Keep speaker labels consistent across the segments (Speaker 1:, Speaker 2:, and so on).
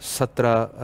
Speaker 1: 17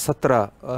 Speaker 1: 17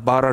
Speaker 1: 12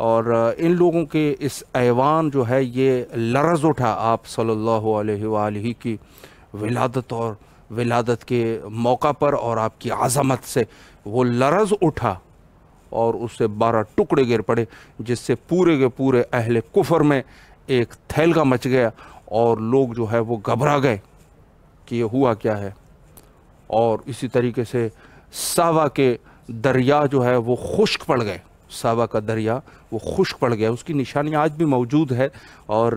Speaker 1: اور ان لوگوں کے اس ایوان جو ہے یہ لرز اٹھا آپ صلی اللہ علیہ وآلہ کی ولادت اور ولادت کے موقع پر، اور آپ کی عظمت سے وہ لرز اٹھا اور اس سے 12 ٹکڑے گر پڑے، جس سے پورے کے پورے اہل کفر میں ایک تھیلگا مچ گیا، اور لوگ جو ہے وہ گھبرا گئے کہ یہ ہوا کیا ہے۔ اور اسی طریقے سے ساوا کے دریا جو ہے وہ خشک پڑ گئے، ساوا کا دریا وہ خشک پڑ گیا، اس کی نشانیاں آج بھی موجود ہے، اور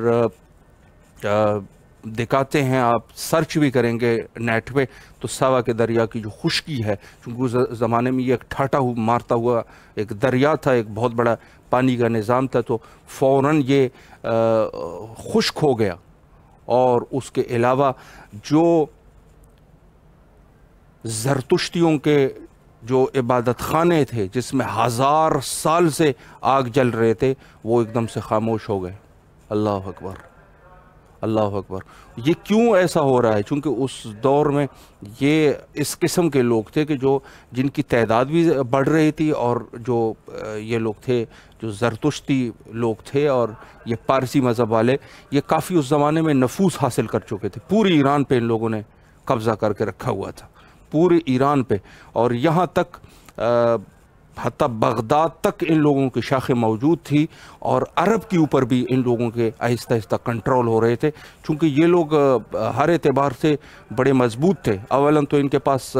Speaker 1: دکھاتے ہیں، آپ سرچ بھی کریں گے نیٹ پہ تو ساوا کے دریا کی جو خشکی ہے، چونکہ اس زمانے میں یہ ایک ٹھاٹا مارتا ہوا ایک دریا تھا، ایک بہت بڑا پانی کا نظام تھا، تو فوراً یہ خشک ہو گیا۔ اور اس کے علاوہ جو زرتشتیوں کے جو عبادت خانے تھے جس میں 1000 سال سے آگ جل رہے تھے، وہ ایک دم سے خاموش ہو گئے۔ اللہ اکبر، اللہ اکبر۔ یہ کیوں ایسا ہو رہا ہے؟ چونکہ اس دور میں یہ اس قسم کے لوگ تھے کہ جن کی تعداد بھی بڑھ رہی تھی، اور جو یہ لوگ تھے جو زرتشتی لوگ تھے اور یہ پارسی مذہب والے، یہ کافی اس زمانے میں نفوذ حاصل کر چکے تھے۔ پوری ایران پہ ان لوگوں نے قبضہ کر کے رکھا ہوا تھا، پورے ایران پہ، اور یہاں تک حتیٰ بغداد تک ان لوگوں کی شاخیں موجود تھی، اور عرب کے اوپر بھی ان لوگوں کے آہستہ آہستہ کنٹرول ہو رہے تھے، چونکہ یہ لوگ ہر اعتبار سے بڑے مضبوط تھے۔ اولاً تو ان کے پاس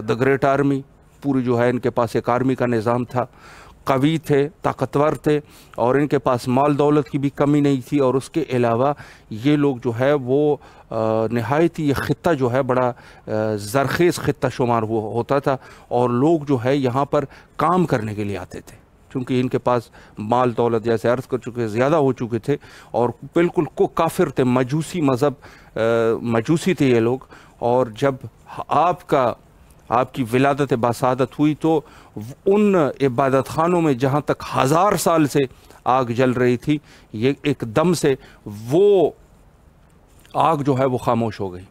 Speaker 1: دا گریٹ آرمی، پوری جو ہے ان کے پاس ایک آرمی کا نظام تھا، قوی تھے، طاقتور تھے، اور ان کے پاس مال دولت کی بھی کمی نہیں تھی، اور اس کے علاوہ یہ لوگ جو ہے وہ نہایت ہی یہ خطہ جو ہے بڑا زرخیز خطہ شمار ہوتا تھا، اور لوگ جو ہے یہاں پر کام کرنے کے لیے آتے تھے، چونکہ ان کے پاس مال دولت جیسے عرض کر چکے زیادہ ہو چکے تھے، اور بالکل کو کافر تھے، مجوسی مذہب، مجوسی تھے یہ لوگ۔ اور جب آپ کی ولادت باسعادت ہوئی تو ان عبادت خانوں میں جہاں تک 1000 سال سے آگ جل رہی تھی، یہ ایک دم سے وہ آگ جو ہے وہ خاموش ہو گئی۔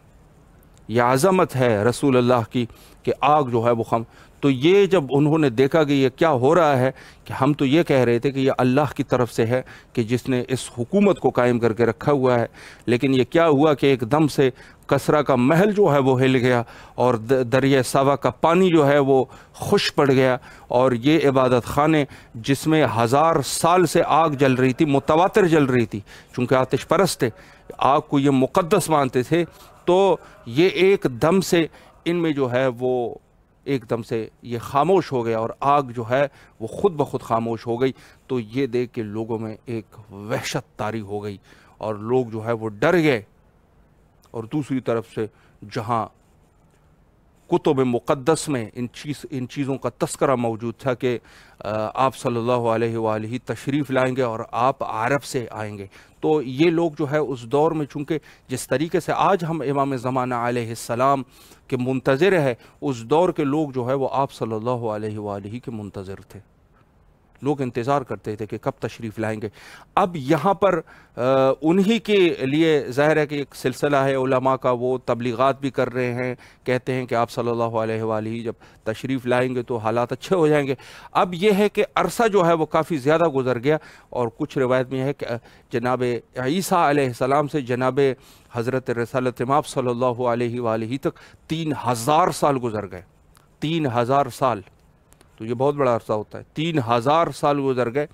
Speaker 1: یہ عظمت ہے رسول اللہ کی کہ آگ جو ہے وہ تو یہ جب انہوں نے دیکھا کہ یہ کیا ہو رہا ہے، کہ ہم تو یہ کہہ رہے تھے کہ یہ اللہ کی طرف سے ہے کہ جس نے اس حکومت کو قائم کر کے رکھا ہوا ہے، لیکن یہ کیا ہوا کہ ایک دم سے کسرا کا محل جو ہے وہ ہل گیا، اور دریا ساوا کا پانی جو ہے وہ خشک پڑ گیا، اور یہ عبادت خانے جس میں 1000 سال سے آگ جل رہی تھی، متواتر جل رہی تھی، چونکہ آتش پرست تھے، آگ کو یہ مقدس مانتے تھے، تو یہ ایک دم سے ان میں جو ہے وہ ایک دم سے یہ خاموش ہو گیا، اور آگ جو ہے وہ خود بخود خاموش ہو گئی۔ تو یہ دیکھ کے لوگوں میں ایک وحشت طاری ہو گئی، اور لوگ جو ہے وہ ڈر گئے۔ اور دوسری طرف سے جہاں کتب مقدس میں ان چیزوں کا تذکرہ موجود تھا کہ آپ صلی اللہ علیہ وآلہ تشریف لائیں گے اور آپ عرب سے آئیں گے، تو یہ لوگ جو ہے اس دور میں، چونکہ جس طریقے سے آج ہم امام زمانہ علیہ السلام کے منتظر ہے، اس دور کے لوگ جو ہے وہ آپ صلی اللہ علیہ وآلہ کے منتظر تھے، لوگ انتظار کرتے تھے کہ کب تشریف لائیں گے۔ اب یہاں پر انہی کے لیے ظاہر ہے کہ ایک سلسلہ ہے علماء کا، وہ تبلیغات بھی کر رہے ہیں، کہتے ہیں کہ آپ صلی اللہ علیہ وآلہ جب تشریف لائیں گے تو حالات اچھے ہو جائیں گے۔ اب یہ ہے کہ عرصہ جو ہے وہ کافی زیادہ گزر گیا، اور کچھ روایت میں ہے کہ جناب عیسیٰ علیہ السلام سے جناب حضرت رسالت مآب صلی اللہ علیہ وآلہ تک 3000 سال گزر گئے، 3000 سال، تو یہ بہت بڑا عرصہ ہوتا ہے، 3000 سال گزر گئے۔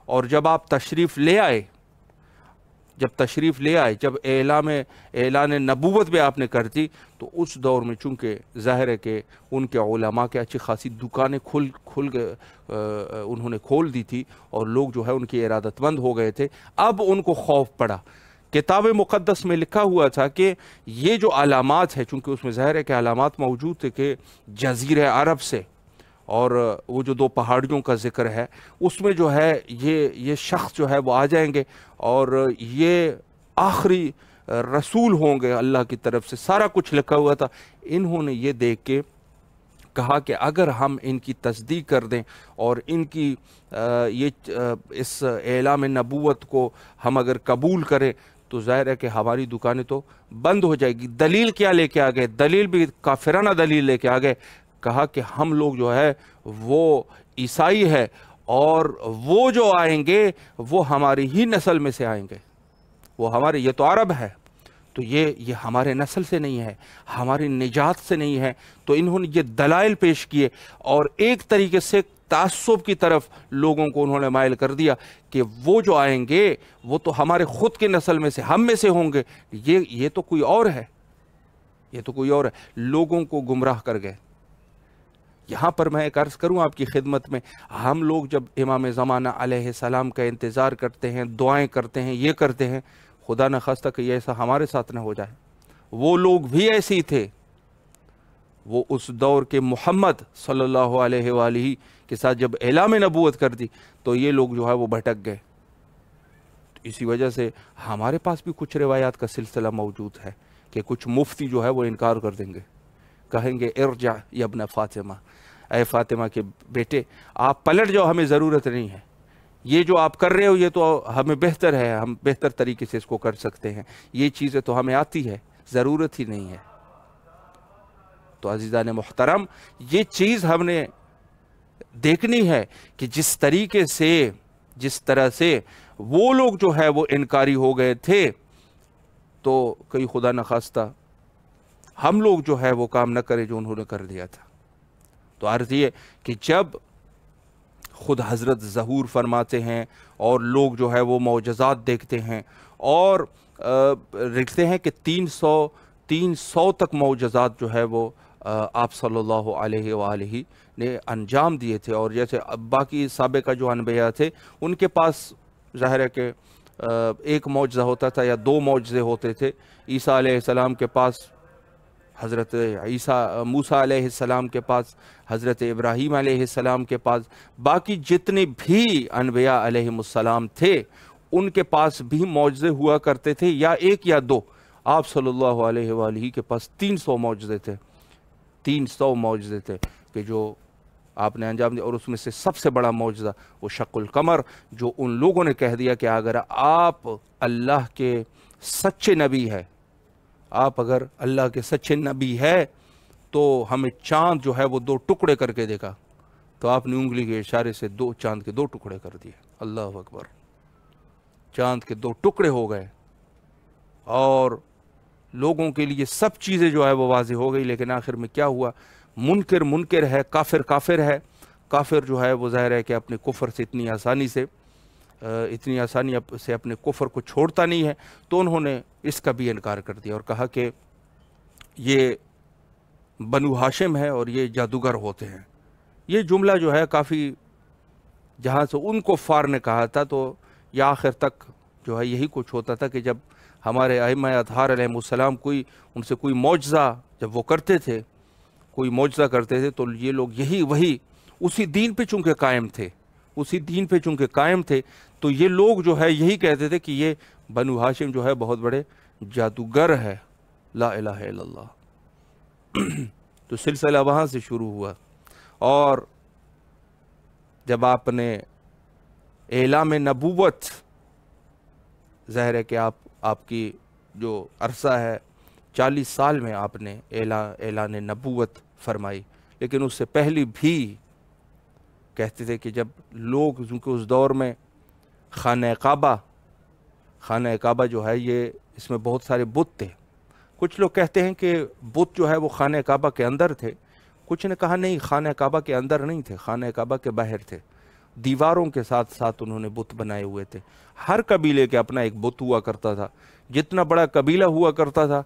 Speaker 1: اور جب آپ تشریف لے آئے، جب اعلان نبوت بھی آپ نے کر دی، تو اس دور میں چونکہ ظاہر ہے کہ ان کے علماء کے اچھی خاصی دکانیں انہوں نے کھول دی تھی، اور لوگ جو ہے ان کی ارادت مند ہو گئے تھے۔ اب ان کو خوف پڑا۔ کتاب مقدس میں لکھا ہوا تھا کہ یہ جو علامات ہے، چونکہ اس میں ظاہر ہے کہ علامات موجود تھے کہ جزیرہ عرب سے، اور وہ جو 2 پہاڑیوں کا ذکر ہے، اس میں جو ہے یہ شخص جو ہے وہ آ جائیں گے، اور یہ آخری رسول ہوں گے اللہ کی طرف سے، سارا کچھ لکھا ہوا تھا۔ انہوں نے یہ دیکھ کے کہا کہ اگر ہم ان کی تصدیق کر دیں اور ان کی اس اعلام نبوت کو ہم اگر قبول کریں، تو ظاہر ہے کہ ہماری دکانیں تو بند ہو جائے گی۔ دلیل کیا لے کے آ گئے؟ دلیل بھی کافرانہ دلیل لے کے آ گئے۔ کہا کہ ہم لوگ جو ہے وہ عیسائی ہے، اور وہ جو آئیں گے وہ ہماری ہی نسل میں سے آئیں گے، وہ ہمارے، یہ تو عرب ہے، تو یہ ہمارے نسل سے نہیں ہے، ہماری نجات سے نہیں ہے۔ تو انہوں نے یہ دلائل پیش کیے اور ایک طریقے سے تعصب کی طرف لوگوں کو انہوں نے مائل کر دیا کہ وہ جو آئیں گے وہ تو ہمارے خود کی نسل میں سے، ہم میں سے ہوں گے، یہ تو کوئی اور ہے، یہ تو کوئی اور ہے، لوگوں کو گمراہ کر گئے۔ یہاں پر میں ایک عرض کروں آپ کی خدمت میں، ہم لوگ جب امام زمانہ علیہ السلام کا انتظار کرتے ہیں، دعائیں کرتے ہیں، یہ کرتے ہیں، خدا نہ خواستہ کہ یہ ایسا ہمارے ساتھ نہ ہو جائے۔ وہ لوگ بھی ایسے ہی تھے، وہ اس دور کے محمد صلی اللہ علیہ وآلہ کے ساتھ جب اعلان نبوت کر دی تو یہ لوگ جو ہے وہ بھٹک گئے۔ اسی وجہ سے ہمارے پاس بھی کچھ روایات کا سلسلہ موجود ہے کہ کچھ مفتی جو ہے وہ انکار کر دیں گے، کہیں گے ارجع یا ابن فاطمہ، اے فاطمہ کے بیٹے آپ پلٹ جاؤ، ہمیں ضرورت نہیں ہے، یہ جو آپ کر رہے ہو یہ تو ہمیں بہتر ہے، ہم بہتر طریقے سے اس کو کر سکتے ہیں، یہ چیزیں تو ہمیں آتی ہے، ضرورت ہی نہیں ہے۔ تو عزیزان محترم، یہ چیز ہم نے دیکھنی ہے کہ جس طریقے سے، جس طرح سے وہ لوگ جو ہے وہ انکاری ہو گئے تھے، تو کئی خدا نخواستہ ہم لوگ جو ہے وہ کام نہ کرے جو انہوں نے کر دیا تھا۔ تو عرض یہ کہ جب خود حضرت ظہور فرماتے ہیں اور لوگ جو ہے وہ معجزات دیکھتے ہیں اور لکھتے ہیں کہ 300 تک معجزات جو ہے وہ آپ صلی اللہ علیہ وآلہ نے انجام دیے تھے۔ اور جیسے باقی سابقہ جو انبیاء تھے ان کے پاس ظاہر ہے کہ ایک معجزہ ہوتا تھا یا 2 معجزے ہوتے تھے۔ عیسیٰ علیہ السلام کے پاس، حضرت موسیٰ علیہ السلام کے پاس، حضرت ابراہیم علیہ السلام کے پاس، باقی جتنے بھی انبیاء علیہ السلام تھے ان کے پاس بھی معجزے ہوا کرتے تھے، یا 1 یا 2۔ آپ صلی اللہ علیہ وآلہ کے پاس 300 معجزے تھے، 300 معجزے تھے کہ جو آپ نے انجام دیا۔ اور اس میں سے سب سے بڑا معجزہ وہ شق القمر، جو ان لوگوں نے کہہ دیا کہ اگر آپ اللہ کے سچے نبی ہے، آپ اگر اللہ کے سچے نبی ہے تو ہمیں چاند جو ہے وہ 2 ٹکڑے کر کے دے گا۔ تو آپ نے انگلی کے اشارے سے چاند کے 2 ٹکڑے کر دیے۔ اللہ اکبر، چاند کے 2 ٹکڑے ہو گئے اور لوگوں کے لیے سب چیزیں جو ہے وہ واضح ہو گئی۔ لیکن آخر میں کیا ہوا؟ منکر ہے، کافر ہے، کافر جو ہے وہ ظاہر ہے کہ اپنے کفر سے اتنی آسانی سے اپنے کفر کو چھوڑتا نہیں ہے، تو انہوں نے اس کا بھی انکار کر دیا اور کہا کہ یہ بنو ہاشم ہے اور یہ جادوگر ہوتے ہیں۔ یہ جملہ جو ہے کافی، جہاں سے ان کفار نے کہا تھا، تو یہ آخر تک جو ہے یہی کچھ ہوتا تھا کہ جب ہمارے ائمہ اطہار علیہ السلام ان سے کوئی معجزہ جب وہ کرتے تھے، کوئی معجزہ کرتے تھے، تو یہ لوگ وہی اسی دین پہ چونکہ قائم تھے، تو یہ لوگ جو ہے یہی کہتے تھے کہ یہ بنو ہاشم جو ہے بہت بڑے جادوگر ہے۔ لا الہ الا اللہ۔ تو سلسلہ وہاں سے شروع ہوا، اور جب آپ نے اعلان نبوت، ظاہر ہے کہ آپ کی جو عرصہ ہے 40 سال میں آپ نے اعلان نبوت فرمائی، لیکن اس سے پہلی بھی کہتے تھے کہ جب لوگ اس دور میں خانہ کعبہ جو ہے یہ اس میں بہت سارے بت تھے۔ کچھ لوگ کہتے ہیں کہ بت جو ہے وہ خانہ کعبہ کے اندر تھے، کچھ نے کہا نہیں، خانہ کعبہ کے اندر نہیں تھے، خانہ کعبہ کے باہر تھے، دیواروں کے ساتھ ساتھ انہوں نے بت بنائے ہوئے تھے۔ ہر قبیلے کے اپنا ایک بت ہوا کرتا تھا، جتنا بڑا قبیلہ ہوا کرتا تھا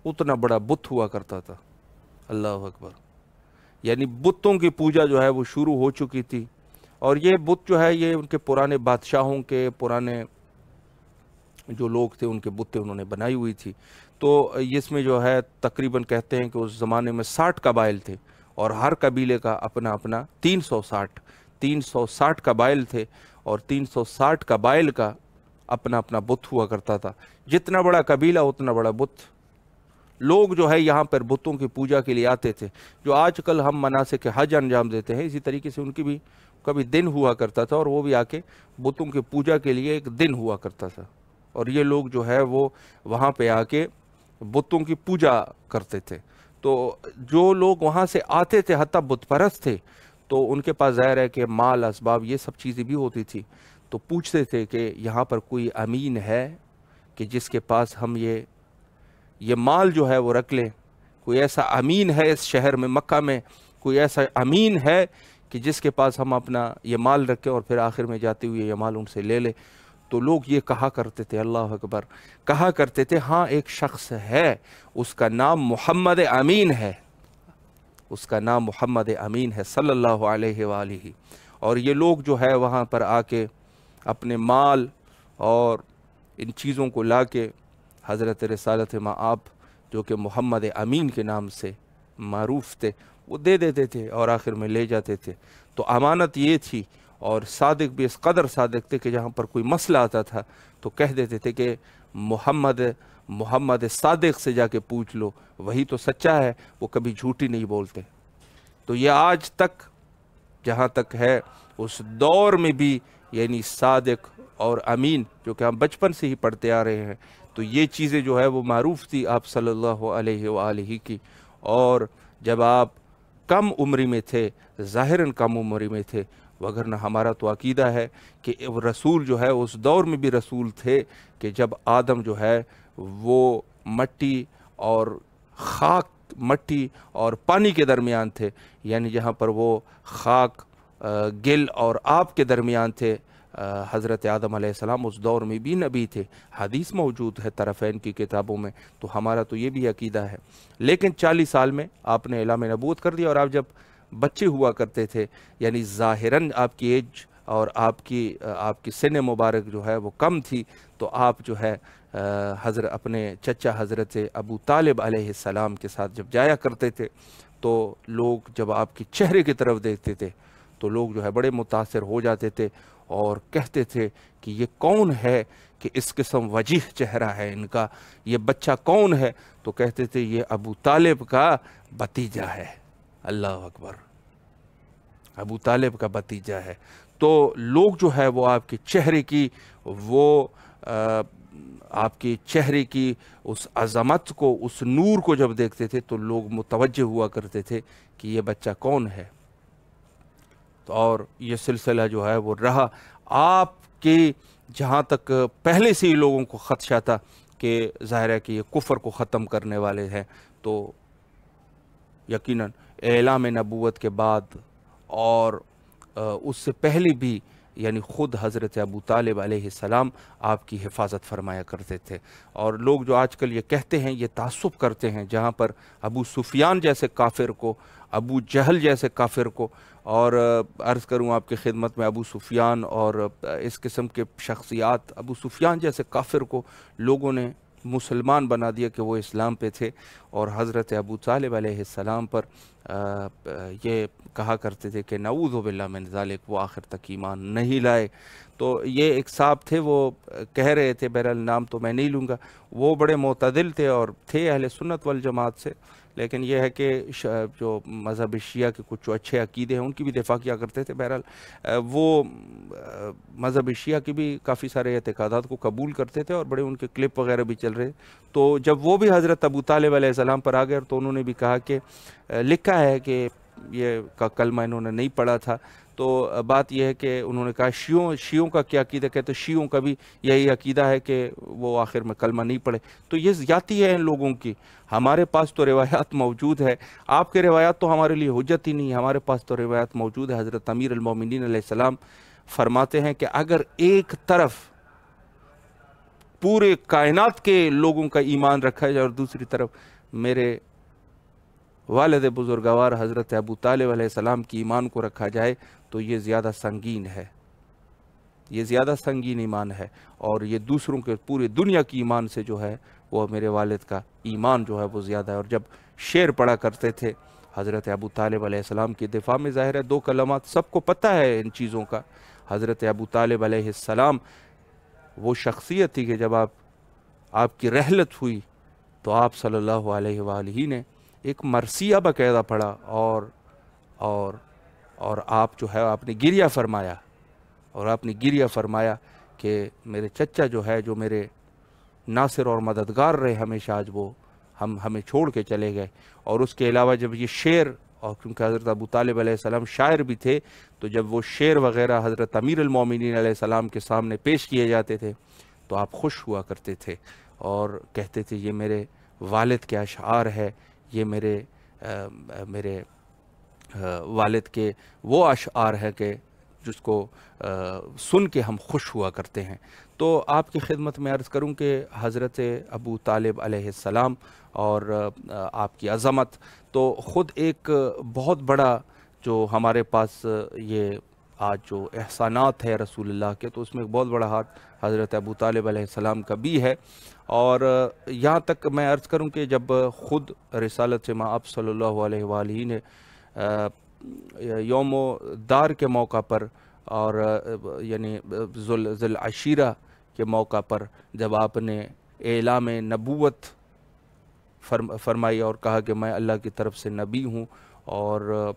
Speaker 1: اتنا بڑا بت ہوا کرتا تھا۔ اللہ اکبر، یعنی بتوں کی پوجا جو ہے وہ شروع ہو چکی تھی، اور یہ بت جو ہے یہ ان کے پرانے بادشاہوں کے، پرانے جو لوگ تھے ان کے بتیں انہوں نے بنائی ہوئی تھی۔ تو اس میں جو ہے تقریباً کہتے ہیں کہ اس زمانے میں 60 قبائل تھے، اور ہر قبیلے کا اپنا اپنا 360 قبائل تھے، اور 360 قبائل کا اپنا اپنا بت ہوا کرتا تھا۔ جتنا بڑا قبیلہ اتنا بڑا بت۔ لوگ جو ہے یہاں پر بتوں کی پوجا کے لیے آتے تھے، جو آج کل ہم مناسک حج انجام دیتے ہیں، اسی طریقے سے ان کی بھی کبھی دن ہوا کرتا تھا، اور وہ بھی آ کے بتوں کی پوجا کے لیے ایک دن ہوا کرتا تھا، اور یہ لوگ جو ہے وہ وہاں پہ آ کے بتوں کی پوجا کرتے تھے۔ تو جو لوگ وہاں سے آتے تھے حتیٰ بت پرست تھے، تو ان کے پاس ظاہر ہے کہ مال اسباب یہ سب چیزیں بھی ہوتی تھی، تو پوچھتے تھے کہ یہاں پر کوئی امین ہے کہ جس کے پاس ہم یہ مال جو ہے وہ رکھ لیں، کوئی ایسا امین ہے اس شہر میں مکہ میں، کوئی ایسا امین ہے کہ جس کے پاس ہم اپنا یہ مال رکھیں اور پھر آخر میں جاتے ہوئے یہ مال ان سے لے لیں۔ تو لوگ یہ کہا کرتے تھے، اللہ اکبر، کہا کرتے تھے ہاں ایک شخص ہے، اس کا نام محمد امین ہے، اس کا نام محمد امین ہے صلی اللہ علیہ وآلہ۔ اور یہ لوگ جو ہے وہاں پر آ کے اپنے مال اور ان چیزوں کو لا کے حضرت رسالت مآب جو کہ محمد امین کے نام سے معروف تھے وہ دے دیتے تھے اور آخر میں لے جاتے تھے۔ تو امانت یہ تھی، اور صادق بھی اس قدر صادق تھے کہ جہاں پر کوئی مسئلہ آتا تھا تو کہہ دیتے تھے کہ محمد صادق سے جا کے پوچھ لو، وہی تو سچا ہے، وہ کبھی جھوٹی نہیں بولتے۔ تو یہ آج تک جہاں تک ہے اس دور میں بھی یعنی صادق اور امین جو کہ ہم بچپن سے ہی پڑھتے آ رہے ہیں، تو یہ چیزیں جو ہے وہ معروف تھی آپ صلی اللہ علیہ وآلہ کی۔ اور جب آپ کم عمری میں تھے، ظاہراً کم عمری میں تھے، وگرنہ ہمارا تو عقیدہ ہے کہ رسول جو ہے اس دور میں بھی رسول تھے کہ جب آدم جو ہے وہ مٹی اور پانی کے درمیان تھے، یعنی جہاں پر وہ خاک، گل اور آب کے درمیان تھے۔ حضرت آدم علیہ السلام اس دور میں بھی نبی تھے، حدیث موجود ہے طرفین کی کتابوں میں، تو ہمارا تو یہ بھی عقیدہ ہے۔ لیکن 40 سال میں آپ نے اعلان نبوت کر دیا، اور آپ جب بچے ہوا کرتے تھے، یعنی ظاہراً آپ کی ایج اور آپ کی سن مبارک جو ہے وہ کم تھی، تو آپ جو ہے اپنے چچا حضرت ابو طالب علیہ السلام کے ساتھ جب جایا کرتے تھے، تو لوگ جب آپ کی چہرے کی طرف دیکھتے تھے تو لوگ جو ہے بڑے متاثر ہو جاتے تھے اور کہتے تھے کہ یہ کون ہے کہ اس قسم وجیح چہرہ ہے ان کا، یہ بچہ کون ہے؟ تو کہتے تھے یہ ابو طالب کا بھتیجا ہے۔ اللہ اکبر، ابو طالب کا بھتیجا ہے۔ تو لوگ جو ہے وہ آپ کے چہرے کی اس عظمت کو، اس نور کو جب دیکھتے تھے تو لوگ متوجہ ہوا کرتے تھے کہ یہ بچہ کون ہے۔ اور یہ سلسلہ جو ہے وہ رہا آپ کے، جہاں تک پہلے سے ہی لوگوں کو خدشہ تھا کہ ظاہر ہے کہ یہ کفر کو ختم کرنے والے ہیں، تو یقیناً اعلان نبوت کے بعد اور اس سے پہلے بھی یعنی خود حضرت ابو طالب علیہ السلام آپ کی حفاظت فرمایا کرتے تھے۔ اور لوگ جو آج کل یہ کہتے ہیں، یہ تعصب کرتے ہیں، جہاں پر ابو سفیان جیسے کافر کو، ابو جہل جیسے کافر کو، اور عرض کروں آپ کی خدمت میں ابو سفیان اور اس قسم کے شخصیات، ابو سفیان جیسے کافر کو لوگوں نے مسلمان بنا دیا کہ وہ اسلام پہ تھے، اور حضرت ابو طالب علیہ السلام پر یہ کہا کرتے تھے کہ نعوذ باللہ من ذالک، وہ آخر تک ایمان نہیں لائے۔ تو یہ ایک صاحب تھے، وہ کہہ رہے تھے، بہرحال نام تو میں نہیں لوں گا، وہ بڑے معتدل تھے اور تھے اہل سنت والجماعت سے، لیکن یہ ہے کہ جو مذہب شیعہ کے کچھ جو اچھے عقیدے ہیں ان کی بھی دفاع کیا کرتے تھے۔ بہرحال وہ مذہب شیعہ کی بھی کافی سارے اعتقادات کو قبول کرتے تھے، اور بڑے ان کے کلپ وغیرہ بھی چل رہے۔ تو جب وہ بھی حضرت ابو طالب علیہ السلام پر آ گئے تو انہوں نے بھی کہا کہ لکھا ہے کہ یہ کا کلمہ انہوں نے نہیں پڑھا تھا، تو بات یہ ہے کہ انہوں نے کہا شیعوں کا کیا عقیدہ، کہتے شیعوں کا بھی یہی عقیدہ ہے کہ وہ آخر میں کلمہ نہیں پڑھے۔ تو یہ زیادتی ہے ان لوگوں کی، ہمارے پاس تو روایات موجود ہے، آپ کے روایات تو ہمارے لیے حجت ہی نہیں ہے، ہمارے پاس تو روایات موجود ہے۔ حضرت امیر المومنین علیہ السلام فرماتے ہیں کہ اگر ایک طرف پورے کائنات کے لوگوں کا ایمان رکھا جائے اور دوسری طرف میرے والد بزرگوار حضرت ابو طالب علیہ السلام کی ایمان کو رکھا جائے تو یہ زیادہ سنگین ہے، یہ زیادہ سنگین ایمان ہے، اور یہ دوسروں کے پورے دنیا کی ایمان سے جو ہے وہ میرے والد کا ایمان جو ہے وہ زیادہ ہے۔ اور جب شعر پڑھا کرتے تھے حضرت ابو طالب علیہ السلام کی دفاع میں، ظاہر ہے دو کلمات سب کو پتہ ہے ان چیزوں کا۔ حضرت ابو طالب علیہ السلام وہ شخصیت تھی کہ جب آپ کی رحلت ہوئی تو آپ صلی اللہ علیہ وآلہ نے ایک مرثیہ باقاعدہ پڑھا، اور آپ جو ہے آپ نے گریہ فرمایا، اور آپ نے گریہ فرمایا کہ میرے چچا جو ہے، جو میرے ناصر اور مددگار رہے ہمیشہ، آج وہ ہمیں چھوڑ کے چلے گئے۔ اور اس کے علاوہ جب یہ شعر اور کیونکہ حضرت ابو طالب علیہ السلام شاعر بھی تھے، تو جب وہ شعر وغیرہ حضرت امیر المومنین علیہ السلام کے سامنے پیش کیے جاتے تھے تو آپ خوش ہوا کرتے تھے اور کہتے تھے یہ میرے والد کے اشعار ہے، یہ میرے والد کے وہ اشعار ہے کہ جس کو سن کے ہم خوش ہوا کرتے ہیں۔ تو آپ کی خدمت میں عرض کروں کہ حضرت ابو طالب علیہ السلام اور آپ کی عظمت تو خود ایک بہت بڑا جو ہمارے پاس یہ آج جو احسانات ہے رسول اللہ کے، تو اس میں ایک بہت بڑا ہاتھ حضرت ابو طالب علیہ السلام کا بھی ہے۔ اور یہاں تک میں عرض کروں کہ جب خود رسالت مآب صلی اللہ علیہ وآلہ نے یوم دار کے موقع پر اور یعنی ذی العشیرہ کے موقع پر جب آپ نے اعلام نبوت فرمائی اور کہا کہ میں اللہ کی طرف سے نبی ہوں، اور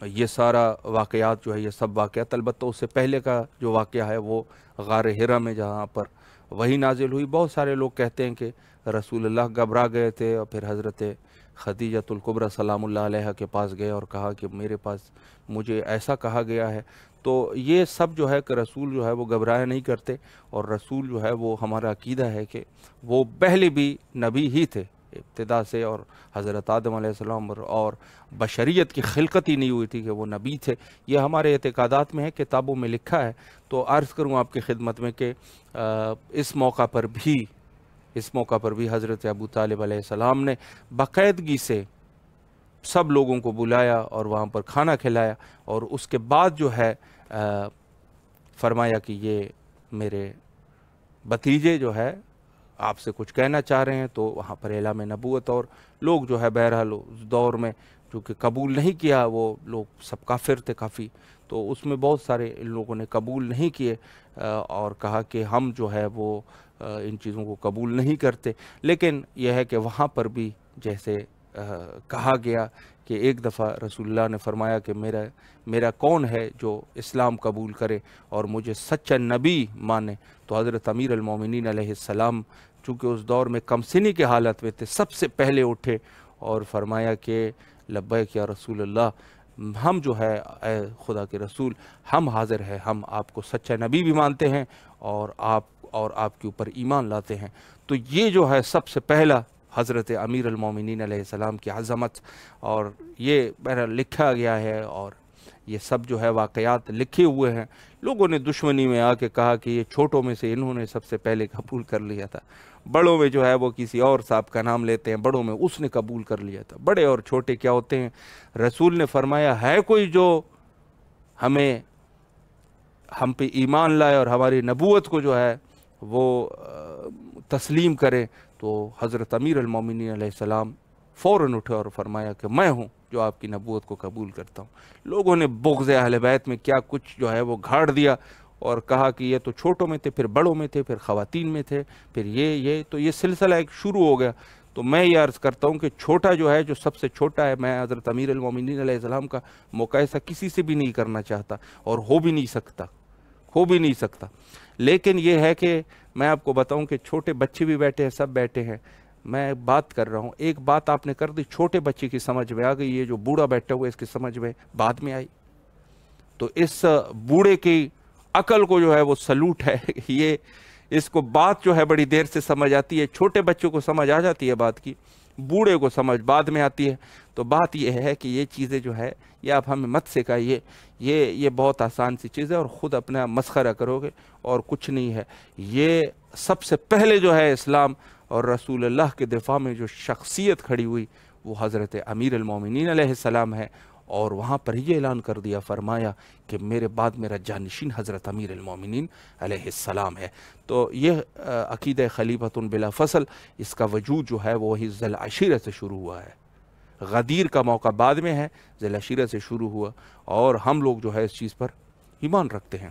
Speaker 1: یہ سارا واقعات جو ہے یہ سب واقعات، البتہ اس سے پہلے کا جو واقعہ ہے وہ غار حرا میں جہاں پر وہی نازل ہوئی۔ بہت سارے لوگ کہتے ہیں کہ رسول اللہ گھبرا گئے تھے اور پھر حضرت خدیجۃ الکبریٰ سلام اللہ علیہ کے پاس گئے اور کہا کہ میرے پاس مجھے ایسا کہا گیا ہے۔ تو یہ سب جو ہے کہ رسول جو ہے وہ گھبرایا نہیں کرتے، اور رسول جو ہے وہ ہمارا عقیدہ ہے کہ وہ پہلے بھی نبی ہی تھے ابتدا سے، اور حضرت آدم علیہ السلام اور بشریت کی خلقت ہی نہیں ہوئی تھی کہ وہ نبی تھے۔ یہ ہمارے اعتقادات میں ہے، کتابوں میں لکھا ہے۔ تو عرض کروں آپ کی خدمت میں کہ اس موقع پر بھی حضرت ابو طالب علیہ السلام نے باقاعدگی سے سب لوگوں کو بلایا اور وہاں پر کھانا کھلایا، اور اس کے بعد جو ہے فرمایا کہ یہ میرے بھتیجے جو ہے آپ سے کچھ کہنا چاہ رہے ہیں۔ تو وہاں پر اعلام نبوت، اور لوگ جو ہے بہرحال اس دور میں جو کہ قبول نہیں کیا، وہ لوگ سب کافر تھے کافی، تو اس میں بہت سارے لوگوں نے قبول نہیں کیے اور کہا کہ ہم جو ہے وہ ان چیزوں کو قبول نہیں کرتے۔ لیکن یہ ہے کہ وہاں پر بھی جیسے کہا گیا کہ ایک دفعہ رسول اللہ نے فرمایا کہ میرا کون ہے جو اسلام قبول کرے اور مجھے سچا نبی مانے، تو حضرت امیر المومنین علیہ السلام چونکہ اس دور میں کم سنی کے حالت میں تھے، سب سے پہلے اٹھے اور فرمایا کہ لبیک یا رسول اللہ، ہم جو ہے اے خدا کے رسول ہم حاضر ہیں، ہم آپ کو سچا نبی بھی مانتے ہیں اور آپ کے اوپر ایمان لاتے ہیں۔ تو یہ جو ہے سب سے پہلا حضرت امیر المومنین علیہ السلام کی عظمت، اور یہ بہرحال لکھا گیا ہے، اور یہ سب جو ہے واقعات لکھے ہوئے ہیں۔ لوگوں نے دشمنی میں آ کے کہا کہ یہ چھوٹوں میں سے انہوں نے سب سے پہلے قبول کر لیا تھا، بڑوں میں جو ہے وہ کسی اور صاحب کا نام لیتے ہیں، بڑوں میں اس نے قبول کر لیا تھا۔ بڑے اور چھوٹے کیا ہوتے ہیں؟ رسول نے فرمایا ہے کوئی جو ہم پہ ایمان لائے اور ہماری نبوت کو جو ہے وہ تسلیم کرے، تو حضرت امیر المومنین علیہ السلام فوراً اٹھے اور فرمایا کہ میں ہوں جو آپ کی نبوت کو قبول کرتا ہوں۔ لوگوں نے بغض اہل بیت میں کیا کچھ جو ہے وہ گھاڑ دیا اور کہا کہ یہ تو چھوٹوں میں تھے، پھر بڑوں میں تھے، پھر خواتین میں تھے، پھر تو یہ سلسلہ ایک شروع ہو گیا۔ تو میں یہ عرض کرتا ہوں کہ چھوٹا جو ہے، جو سب سے چھوٹا ہے، میں حضرت امیر المومنین علیہ السلام کا مقایسہ کسی سے بھی نہیں کرنا چاہتا اور ہو بھی نہیں سکتا۔ لیکن یہ ہے کہ میں آپ کو بتاؤں کہ چھوٹے بچے بھی بیٹھے ہیں، سب بیٹھے ہیں، میں بات کر رہا ہوں، ایک بات آپ نے کر دی، چھوٹے بچے کی سمجھ میں آ گئی، یہ جو بوڑھا بیٹھا ہوا ہے اس کی سمجھ میں بعد میں آئی، تو اس بوڑھے کی عقل کو جو ہے وہ سلوٹ ہے، اس کو بات جو ہے بڑی دیر سے سمجھ آتی ہے، چھوٹے بچوں کو سمجھ آ جاتی ہے بات کی، بوڑھے کو سمجھ بعد میں آتی ہے۔ تو بات یہ ہے کہ یہ چیزیں جو ہے یہ آپ ہمیں مت سکھائیے، یہ بہت آسان سی چیز ہے اور خود اپنا مسخرہ کرو گے اور کچھ نہیں ہے۔ یہ سب سے پہلے جو ہے اسلام اور رسول اللہ کے دفاع میں جو شخصیت کھڑی ہوئی وہ حضرت امیر المومنین علیہ السلام ہے، اور وہاں پر یہ اعلان کر دیا، فرمایا کہ میرے بعد میرا جانشین حضرت امیر المومنین علیہ السلام ہے۔ تو یہ عقیدہ خلیفۃ بلا فصل، اس کا وجود جو ہے وہ ذی العشیرہ سے شروع ہوا ہے، غدیر کا موقع بعد میں ہے، ذی العشیرہ سے شروع ہوا، اور ہم لوگ جو ہے اس چیز پر ایمان رکھتے ہیں۔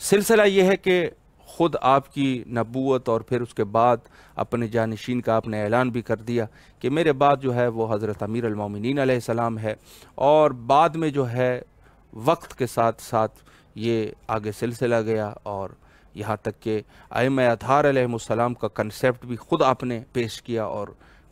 Speaker 1: سلسلہ یہ ہے کہ خود آپ کی نبوت اور پھر اس کے بعد اپنے جانشین کا آپ نے اعلان بھی کر دیا کہ میرے بعد جو ہے وہ حضرت امیر المومنین علیہ السلام ہے، اور بعد میں جو ہے وقت کے ساتھ ساتھ یہ آگے سلسلہ گیا، اور یہاں تک کہ ائمہ اطہار علیہ السلام کا کنسیپٹ بھی خود آپ نے پیش کیا، اور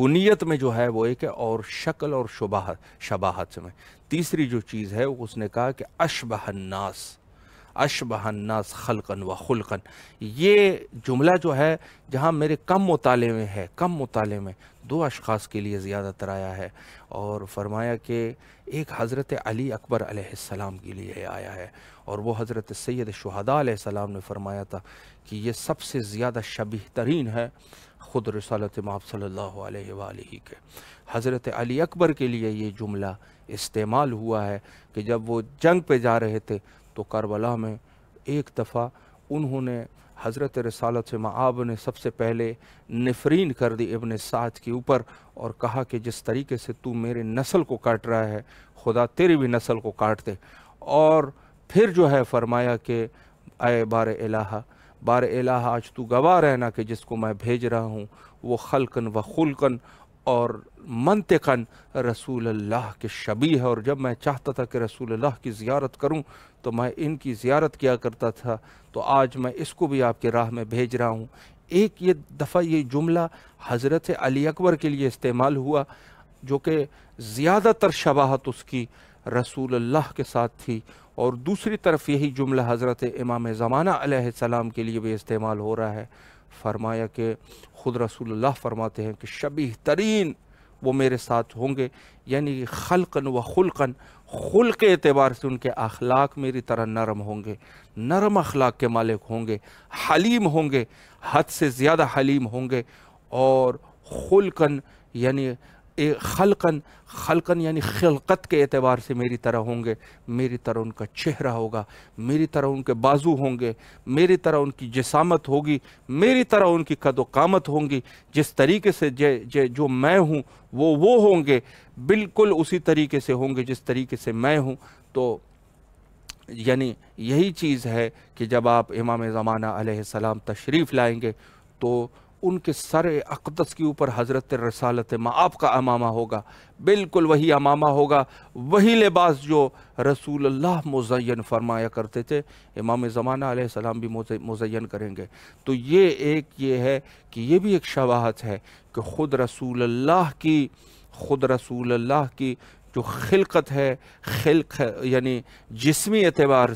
Speaker 1: کنیت میں جو ہے وہ ایک ہے، اور شکل اور شباہت میں تیسری جو چیز ہے اس نے کہا کہ اشبہ الناس خلقاً و خلقاً. یہ جملہ جو ہے جہاں میرے کم مطالعے میں دو اشخاص کے لیے زیادہ تر آیا ہے، اور فرمایا کہ ایک حضرت علی اکبر علیہ السلام کے لیے آیا ہے، اور وہ حضرت سید الشہداء علیہ السلام نے فرمایا تھا کہ یہ سب سے زیادہ شبیہ ترین ہے خود رسالت مآب صلی اللہ علیہ وآلہ کے. حضرت علی اکبر کے لیے یہ جملہ استعمال ہوا ہے کہ جب وہ جنگ پہ جا رہے تھے تو کربلا میں ایک دفعہ انہوں نے حضرت رسالت مآب نے سب سے پہلے نفرین کر دی ابن سعد کے اوپر، اور کہا کہ جس طریقے سے تو میرے نسل کو کاٹ رہا ہے خدا تیری بھی نسل کو کاٹ دے. اور پھر جو ہے فرمایا کہ اے بار الہ آج تو گواہ رہنا کہ جس کو میں بھیج رہا ہوں وہ خلقاً و خلقاً اور منطقاً رسول اللہ کے شبیہ ہے، اور جب میں چاہتا تھا کہ رسول اللہ کی زیارت کروں تو میں ان کی زیارت کیا کرتا تھا، تو آج میں اس کو بھی آپ کے راہ میں بھیج رہا ہوں. ایک یہ دفعہ یہ جملہ حضرت علی اکبر کے لیے استعمال ہوا جو کہ زیادہ تر شباہت اس کی رسول اللہ کے ساتھ تھی، اور دوسری طرف یہی جملہ حضرت امام زمانہ علیہ السلام کے لیے بھی استعمال ہو رہا ہے. فرمایا کہ خود رسول اللہ فرماتے ہیں کہ شبیہ ترین وہ میرے ساتھ ہوں گے، یعنی خلقاً و خلقاً، خلق اعتبار سے ان کے اخلاق میری طرح نرم ہوں گے، نرم اخلاق کے مالک ہوں گے، حلیم ہوں گے، حد سے زیادہ حلیم ہوں گے، اور خلقاً یعنی خلقاً یعنی خلقت کے اعتبار سے میری طرح ہوں گے، میری طرح ان کا چہرہ ہوگا، میری طرح ان کے بازو ہوں گے، میری طرح ان کی جسامت ہوگی، میری طرح ان کی قد و قامت ہوں گی. جس طریقے سے جو میں ہوں وہ ہوں گے، بالکل اسی طریقے سے ہوں گے جس طریقے سے میں ہوں. تو یعنی یہی چیز ہے کہ جب آپ امام زمانہ علیہ السلام تشریف لائیں گے تو ان کے سر اقدس کے اوپر حضرت رسالت مآب کا امامہ ہوگا، بالکل وہی امامہ ہوگا، وہی لباس جو رسول اللہ مزین فرمایا کرتے تھے امام زمانہ علیہ السلام بھی مزین کریں گے. تو یہ ہے کہ یہ بھی ایک شباہت ہے کہ خود رسول اللہ کی جو خلقت ہے، یعنی جسمی اعتبار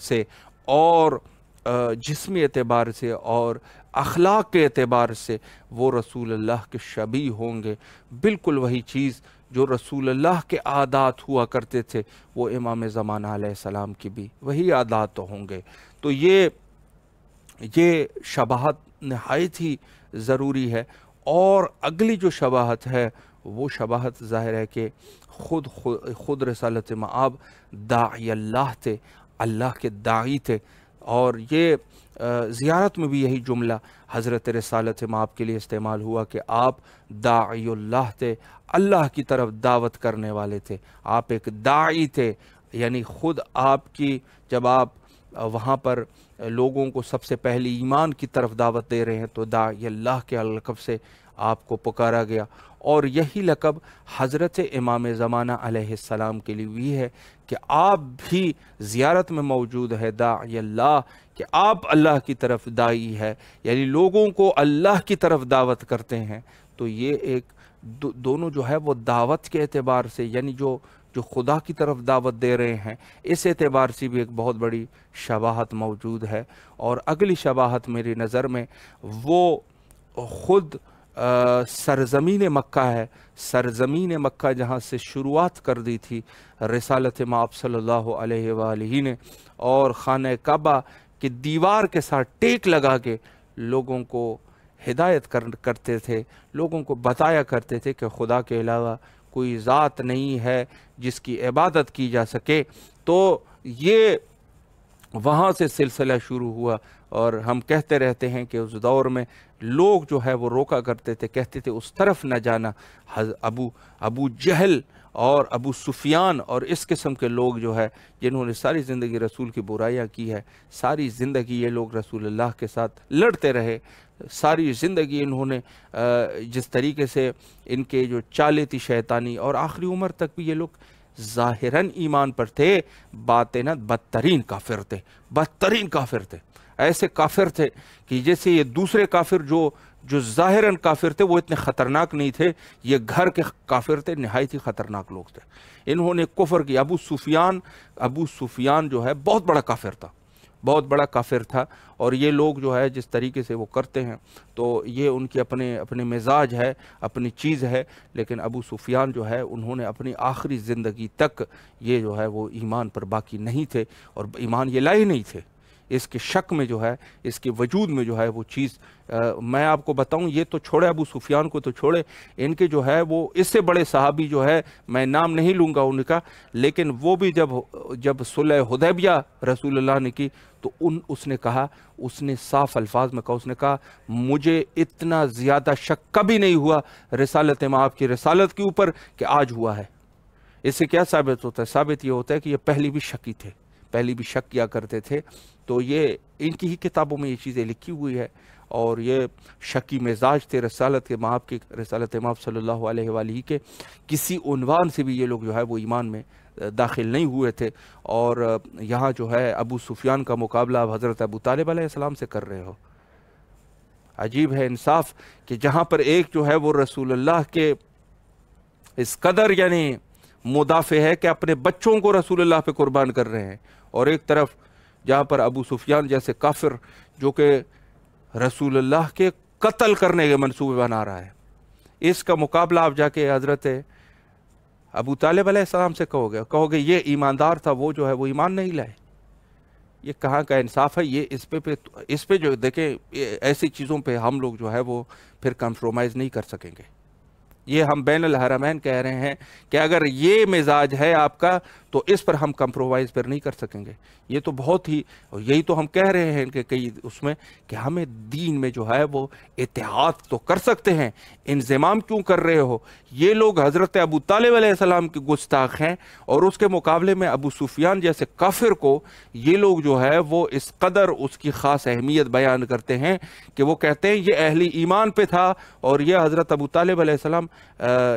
Speaker 1: سے اور اخلاق کے اعتبار سے وہ رسول اللہ کے شبیہ ہوں گے. بالکل وہی چیز جو رسول اللہ کے عادات ہوا کرتے تھے وہ امام زمانہ علیہ السلام کی بھی وہی عادات ہوں گے. تو یہ شباہت نہایت ہی ضروری ہے. اور اگلی جو شباہت ہے وہ شباہت ظاہر ہے کہ خود رسالت مآب داعی اللہ تھے، اللہ کے داعی تھے، اور یہ زیارت میں بھی یہی جملہ حضرت رسالت مآب کے لیے استعمال ہوا کہ آپ داعی اللہ تھے، اللہ کی طرف دعوت کرنے والے تھے، آپ ایک داعی تھے. یعنی خود آپ کی جب آپ وہاں پر لوگوں کو سب سے پہلی ایمان کی طرف دعوت دے رہے ہیں تو داعی اللہ کے لقب سے آپ کو پکارا گیا. اور یہی لقب حضرت امام زمانہ علیہ السلام کے لیے بھی ہے کہ آپ بھی زیارت میں موجود ہے داعی اللہ، کہ آپ اللہ کی طرف داعی ہے، یعنی لوگوں کو اللہ کی طرف دعوت کرتے ہیں. تو یہ ایک دونوں جو ہے وہ دعوت کے اعتبار سے، یعنی جو خدا کی طرف دعوت دے رہے ہیں، اس اعتبار سے بھی ایک بہت بڑی شباہت موجود ہے. اور اگلی شباہت میری نظر میں وہ خود سرزمین مکہ ہے. سرزمین مکہ جہاں سے شروعات کر دی تھی رسالت مآب صلی اللہ علیہ وآلہ نے، اور خانہ کعبہ کی دیوار کے ساتھ ٹیک لگا کے لوگوں کو ہدایت کرتے تھے، لوگوں کو بتایا کرتے تھے کہ خدا کے علاوہ کوئی ذات نہیں ہے جس کی عبادت کی جا سکے. تو یہ وہاں سے سلسلہ شروع ہوا. اور ہم کہتے رہتے ہیں کہ اس دور میں لوگ جو ہے وہ روکا کرتے تھے، کہتے تھے اس طرف نہ جانا. ابو جہل اور ابو سفیان اور اس قسم کے لوگ جو ہے جنہوں نے ساری زندگی رسول کی برائیاں کی ہے، ساری زندگی یہ لوگ رسول اللہ کے ساتھ لڑتے رہے، ساری زندگی انہوں نے جس طریقے سے ان کے جو چالیں تھی شیطانی، اور آخری عمر تک بھی یہ لوگ ظاہراً ایمان پر تھے، باطناً بدترین کافر تھے. ایسے کافر تھے کہ جیسے یہ دوسرے کافر جو ظاہراً کافر تھے وہ اتنے خطرناک نہیں تھے، یہ گھر کے کافر تھے، نہایت ہی خطرناک لوگ تھے۔ انہوں نے کفر کی، ابو سفیان جو ہے بہت بڑا کافر تھا، بہت بڑا کافر تھا، اور یہ لوگ جو ہے جس طریقے سے وہ کرتے ہیں تو یہ ان کے اپنے مزاج ہے، اپنی چیز ہے، لیکن ابو سفیان جو ہے انہوں نے اپنی آخری زندگی تک یہ جو ہے وہ ایمان پر باقی نہیں تھے، اور ایمان یہ لائے نہیں تھے۔ اس کے شک میں جو ہے، اس کے وجود میں جو ہے وہ چیز، میں آپ کو بتاؤں، یہ تو چھوڑے، ابو سفیان کو تو چھوڑے، ان کے جو ہے وہ اس سے بڑے صحابی جو ہے، میں نام نہیں لوں گا ان کا، لیکن وہ بھی جب صلح حدیبیہ رسول اللہ نے کی تو اس نے کہا، اس نے صاف الفاظ میں کہا، اس نے کہا مجھے اتنا زیادہ شک کبھی نہیں ہوا رسالت آپ کی رسالت کے اوپر کہ آج ہوا ہے۔ اس سے کیا ثابت ہوتا ہے؟ ثابت یہ ہوتا ہے کہ یہ پہلی بھی شکی تھے، پہلی بھی شک کیا کرتے تھے، تو یہ ان کی ہی کتابوں میں یہ چیزیں لکھی ہوئی ہے، اور یہ شکی مزاج تھے رسالت امام صلی اللہ علیہ وآلہ کے کسی عنوان سے بھی یہ لوگ جو ہے وہ ایمان میں داخل نہیں ہوئے تھے۔ اور یہاں جو ہے ابو سفیان کا مقابلہ اب حضرت ابو طالب علیہ السلام سے کر رہے ہو۔ عجیب ہے انصاف کہ جہاں پر ایک جو ہے وہ رسول اللہ کے اس قدر یعنی مدافع ہے کہ اپنے بچوں کو رسول اللہ پہ قربان کر رہے ہیں، اور ایک طرف جہاں پر ابو سفیان جیسے کافر جو کہ رسول اللہ کے قتل کرنے کے منصوبے بنا رہا ہے، اس کا مقابلہ آپ جا کے حضرت ابو طالب علیہ السلام سے کہو گے یہ ایماندار تھا، وہ جو ہے وہ ایمان نہیں لائے۔ یہ کہاں کا انصاف ہے؟ یہ اس پہ جو دیکھیں، ایسی چیزوں پہ ہم لوگ جو ہے وہ پھر کمپرومائز نہیں کر سکیں گے۔ یہ ہم بین الحرمین کہہ رہے ہیں کہ اگر یہ مزاج ہے آپ کا تو اس پر ہم کمپرومائز پر نہیں کر سکیں گے۔ یہ تو بہت ہی، یہی تو ہم کہہ رہے ہیں کہ کئی اس میں کہ ہمیں دین میں جو ہے وہ اتحاد تو کر سکتے ہیں، انضمام کیوں کر رہے ہو؟ یہ لوگ حضرت ابو طالب علیہ السلام کے گستاخ ہیں، اور اس کے مقابلے میں ابو سفیان جیسے کافر کو یہ لوگ جو ہے وہ اس قدر اس کی خاص اہمیت بیان کرتے ہیں کہ وہ کہتے ہیں یہ اہل ایمان پہ تھا، اور یہ حضرت ابو طالب علیہ السلام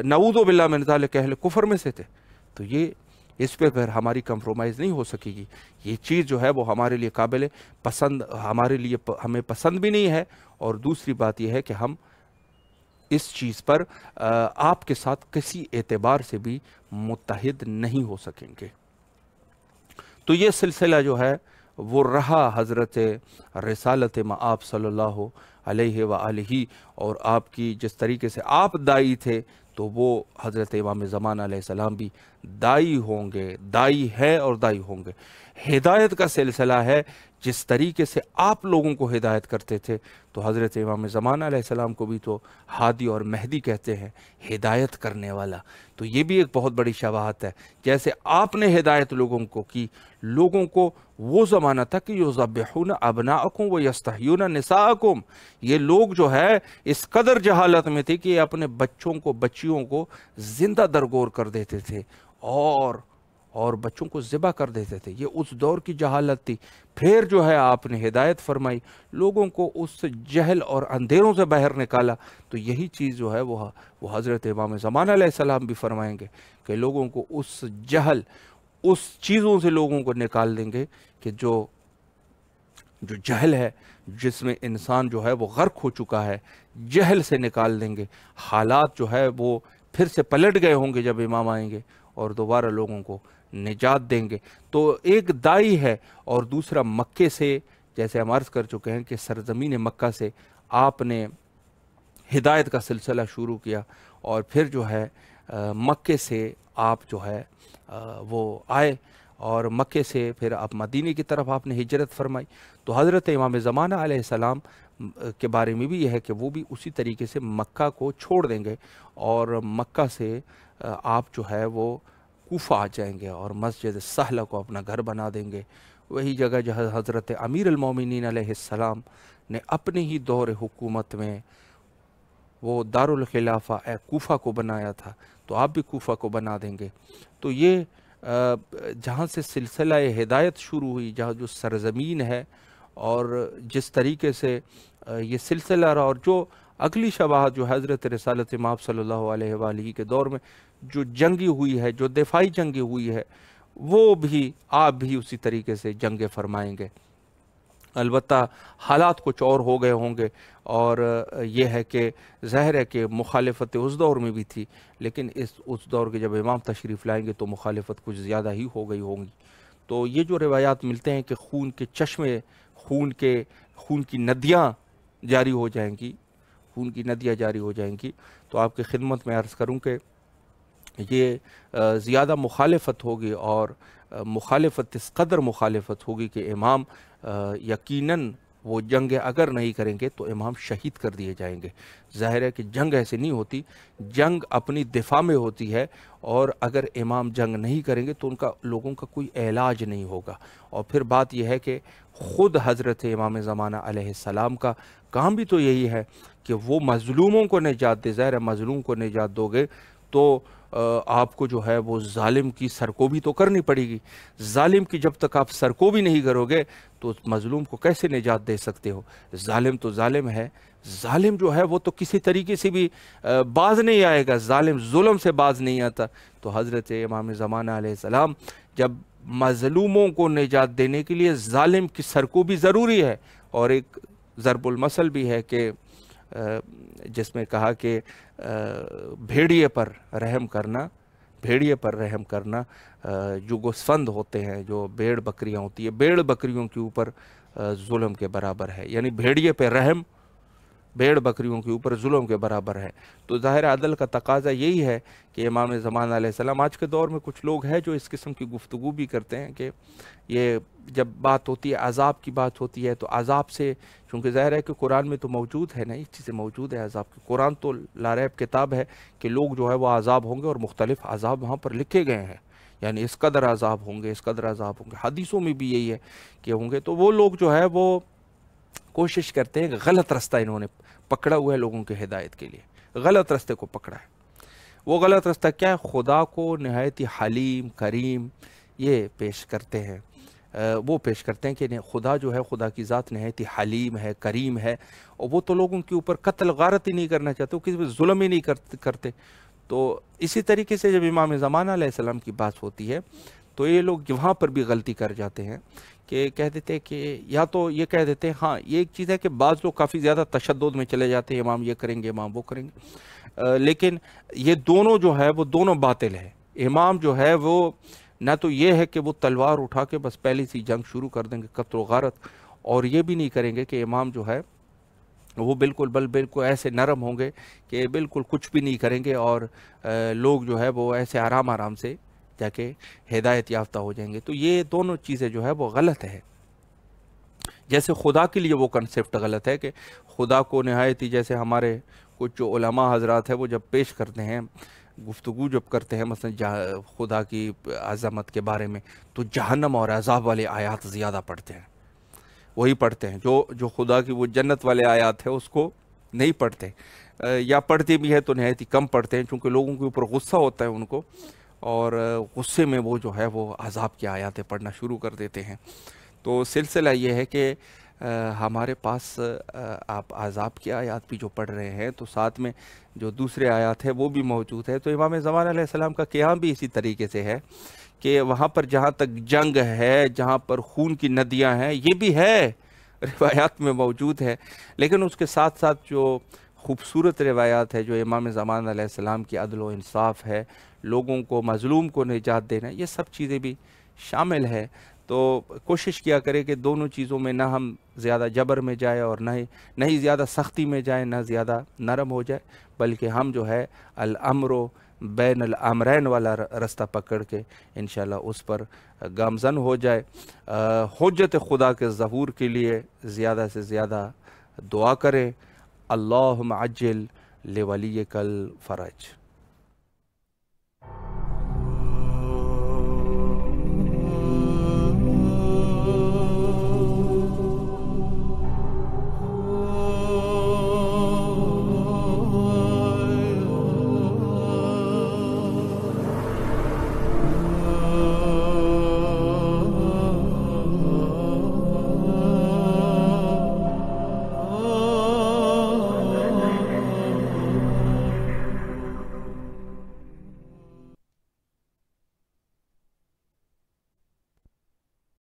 Speaker 1: نعوذ باللہ من ذالک اہل کفر میں سے تھے۔ تو یہ اس پہ پھر ہماری کمپرومائز نہیں ہو سکے گی۔ یہ چیز جو ہے وہ ہمارے لیے قابل پسند، ہمیں پسند بھی نہیں ہے، اور دوسری بات یہ ہے کہ ہم اس چیز پر آپ کے ساتھ کسی اعتبار سے بھی متحد نہیں ہو سکیں گے۔ تو یہ سلسلہ جو ہے وہ رہا حضرت رسالت مآب صلی اللہ علیہ وآلہ، اور آپ کی جس طریقے سے آپ دائی تھے تو وہ حضرت امام زمان علیہ السلام بھی دائی ہوں گے، دائی ہے اور دائی ہوں گے۔ ہدایت کا سلسلہ ہے، جس طریقے سے آپ لوگوں کو ہدایت کرتے تھے تو حضرت امام زمان علیہ السلام کو بھی تو ہادی اور مہدی کہتے ہیں، ہدایت کرنے والا۔ تو یہ بھی ایک بہت بڑی شباہت ہے، جیسے آپ نے ہدایت لوگوں کو کی، لوگوں کو وہ زمانہ تھا کہ یذبحون ابناءکم ویستحیون نساءکم، یہ لوگ جو ہے اس قدر جہالت میں تھے کہ یہ اپنے بچوں کو، بچیوں کو زندہ درگور کر دیتے تھے، اور بچوں کو ذبح کر دیتے تھے۔ یہ اس دور کی جہالت تھی۔ پھر جو ہے آپ نے ہدایت فرمائی، لوگوں کو اس جہل اور اندھیروں سے باہر نکالا، تو یہی چیز جو ہے وہ حضرت امام زمان علیہ السلام بھی فرمائیں گے کہ لوگوں کو اس جہل، اس چیزوں سے لوگوں کو نکال دیں گے کہ جو جہل ہے، جس میں انسان جو ہے وہ غرق ہو چکا ہے، جہل سے نکال دیں گے۔ حالات جو ہے وہ پھر سے پلٹ گئے ہوں گے جب امام آئیں گے، اور دوبارہ لوگوں کو نجات دیں گے۔ تو ایک دائی ہے، اور دوسرا مکے سے، جیسے ہم عرض کر چکے ہیں کہ سرزمین مکہ سے آپ نے ہدایت کا سلسلہ شروع کیا، اور پھر جو ہے مکے سے آپ جو ہے وہ آئے، اور مکے سے پھر آپ مدینے کی طرف آپ نے ہجرت فرمائی۔ تو حضرت امام زمانہ علیہ السلام کے بارے میں بھی یہ ہے کہ وہ بھی اسی طریقے سے مکہ کو چھوڑ دیں گے، اور مکہ سے آپ جو ہے وہ کوفہ آ جائیں گے، اور مسجد سہلہ کو اپنا گھر بنا دیں گے، وہی جگہ جہاں حضرت امیر المومنین علیہ السلام نے اپنے ہی دور حکومت میں وہ دارالخلافہ کوفہ کو بنایا تھا، تو آپ بھی کوفہ کو بنا دیں گے۔ تو یہ جہاں سے سلسلہ ہدایت شروع ہوئی، جہاں جو سرزمین ہے، اور جس طریقے سے یہ سلسلہ رہا، اور جو اگلی شباہت جو حضرت رسالت مآب صلی اللہ علیہ وآلہ کے دور میں جو جنگی ہوئی ہے، جو دفاعی جنگی ہوئی ہے، وہ بھی آپ بھی اسی طریقے سے جنگیں فرمائیں گے۔ البتہ حالات کچھ اور ہو گئے ہوں گے، اور یہ ہے کہ ظاہر ہے کہ مخالفت اس دور میں بھی تھی، لیکن اس دور کے جب امام تشریف لائیں گے تو مخالفت کچھ زیادہ ہی ہو گئی ہوں گی۔ تو یہ جو روایات ملتے ہیں کہ خون کے چشمے، خون کی ندیاں جاری ہو جائیں گی، خون کی ندیاں جاری ہو جائیں گی، تو آپ کی خدمت میں عرض کروں کہ یہ زیادہ مخالفت ہوگی، اور مخالفت اس قدر مخالفت ہوگی کہ امام یقیناً وہ جنگ اگر نہیں کریں گے تو امام شہید کر دیے جائیں گے۔ ظاہر ہے کہ جنگ ایسے نہیں ہوتی، جنگ اپنی دفاع میں ہوتی ہے، اور اگر امام جنگ نہیں کریں گے تو ان کا لوگوں کا کوئی علاج نہیں ہوگا۔ اور پھر بات یہ ہے کہ خود حضرت امام زمانہ علیہ السلام کا کام بھی تو یہی ہے کہ وہ مظلوموں کو نجات دے۔ ظاہر ہے مظلوم کو نجات دو گے تو آپ کو جو ہے وہ ظالم کی سرکوبی تو کرنی پڑے گی۔ ظالم کی جب تک آپ سرکوبی نہیں کرو گے تو مظلوم کو کیسے نجات دے سکتے ہو؟ ظالم تو ظالم ہے، ظالم جو ہے وہ تو کسی طریقے سے بھی باز نہیں آئے گا، ظالم ظلم سے باز نہیں آتا۔ تو حضرت امام زمانہ علیہ السلام جب مظلوموں کو نجات دینے کے لیے ظالم کی سرکوبی ضروری ہے، اور ایک ضرب المثل بھی ہے کہ جس میں کہا کہ بھیڑیے پر رحم کرنا جو گوسفند ہوتے ہیں، جو بیڑ بکریاں ہوتی ہیں، بیڑ بکریوں کے اوپر ظلم کے برابر ہے، یعنی بھیڑیے پہ رحم بیڑ بکریوں کے اوپر ظلم کے برابر ہے۔ تو ظاہر عدل کا تقاضا یہی ہے کہ امام زمانہ علیہ السلام، آج کے دور میں کچھ لوگ ہیں جو اس قسم کی گفتگو بھی کرتے ہیں کہ یہ جب بات ہوتی ہے عذاب کی بات ہوتی ہے تو عذاب سے، چونکہ ظاہر ہے کہ قرآن میں تو موجود ہے نا، یہ چیزیں موجود ہے عذاب کی، قرآن تو لاریب کتاب ہے کہ لوگ جو ہے وہ عذاب ہوں گے، اور مختلف عذاب وہاں پر لکھے گئے ہیں، یعنی اس قدر عذاب ہوں گے، اس قدر عذاب ہوں گے، حدیثوں میں بھی یہی ہے کہ ہوں گے۔ تو وہ لوگ جو ہے وہ کوشش کرتے ہیں کہ غلط رستہ انہوں نے پکڑا ہوا ہے لوگوں کے ہدایت کے لیے، غلط رستے کو پکڑا ہے۔ وہ غلط رستہ کیا ہے؟ خدا کو نہایت ہی حلیم کریم یہ پیش کرتے ہیں، وہ پیش کرتے ہیں کہ خدا جو ہے، خدا کی ذات نہایت ہی حلیم ہے، کریم ہے، اور وہ تو لوگوں کے اوپر قتل غارت ہی نہیں کرنا چاہتے، وہ کسی پہ ظلم ہی نہیں کرتے۔ تو اسی طریقے سے جب امام زمانہ علیہ السلام کی بات ہوتی ہے تو یہ لوگ وہاں پر بھی غلطی کر جاتے ہیں کہ کہہ دیتے ہیں کہ یا تو یہ کہہ دیتے ہیں، ہاں یہ ایک چیز ہے کہ بعض لوگ کافی زیادہ تشدد میں چلے جاتے ہیں، امام یہ کریں گے، امام وہ کریں گے، لیکن یہ دونوں جو ہے وہ دونوں باطل ہے۔ امام جو ہے وہ نہ تو یہ ہے کہ وہ تلوار اٹھا کے بس پہلی سی جنگ شروع کر دیں گے، قتل و غارت، اور یہ بھی نہیں کریں گے کہ امام جو ہے وہ بالکل ایسے نرم ہوں گے کہ بالکل کچھ بھی نہیں کریں گے، اور لوگ جو ہے وہ ایسے آرام سے جا کے ہدایت یافتہ ہو جائیں گے۔ تو یہ دونوں چیزیں جو ہے وہ غلط ہے۔ جیسے خدا کے لیے وہ کنسیپٹ غلط ہے کہ خدا کو نہایت ہی، جیسے ہمارے کچھ جو علماء حضرات ہیں وہ جب پیش کرتے ہیں، گفتگو جب کرتے ہیں مثلا خدا کی عظمت کے بارے میں، تو جہنم اور عذاب والے آیات زیادہ پڑھتے ہیں، وہی پڑھتے ہیں جو خدا کی وہ جنت والے آیات ہے اس کو نہیں پڑھتے، یا پڑھتے بھی ہے تو نہایت ہی کم پڑھتے ہیں، چونکہ لوگوں کے اوپر غصہ ہوتا ہے ان کو، اور غصے میں وہ جو ہے وہ عذاب کی آیاتیں پڑھنا شروع کر دیتے ہیں۔ تو سلسلہ یہ ہے کہ ہمارے پاس آپ عذاب کی آیات بھی جو پڑھ رہے ہیں تو ساتھ میں جو دوسرے آیات ہیں وہ بھی موجود ہے۔ تو امام زمانہ علیہ السلام کا قیام بھی اسی طریقے سے ہے کہ وہاں پر جہاں تک جنگ ہے، جہاں پر خون کی ندیاں ہیں، یہ بھی ہے، روایات میں موجود ہے، لیکن اس کے ساتھ ساتھ جو خوبصورت روایات ہے، جو امام زمانہ علیہ السلام کی عدل و انصاف ہے، لوگوں کو، مظلوم کو نجات دینا، یہ سب چیزیں بھی شامل ہے۔ تو کوشش کیا کرے کہ دونوں چیزوں میں نہ ہم زیادہ جبر میں جائیں، اور نہ ہی زیادہ سختی میں جائیں، نہ زیادہ نرم ہو جائے، بلکہ ہم جو ہے الامر بین الامرین والا رستہ پکڑ کے انشاءاللہ اس پر گامزن ہو جائے۔ حجت خدا کے ظہور کے لیے زیادہ سے زیادہ دعا کریں۔ اللہم عجل لولیک الفرج۔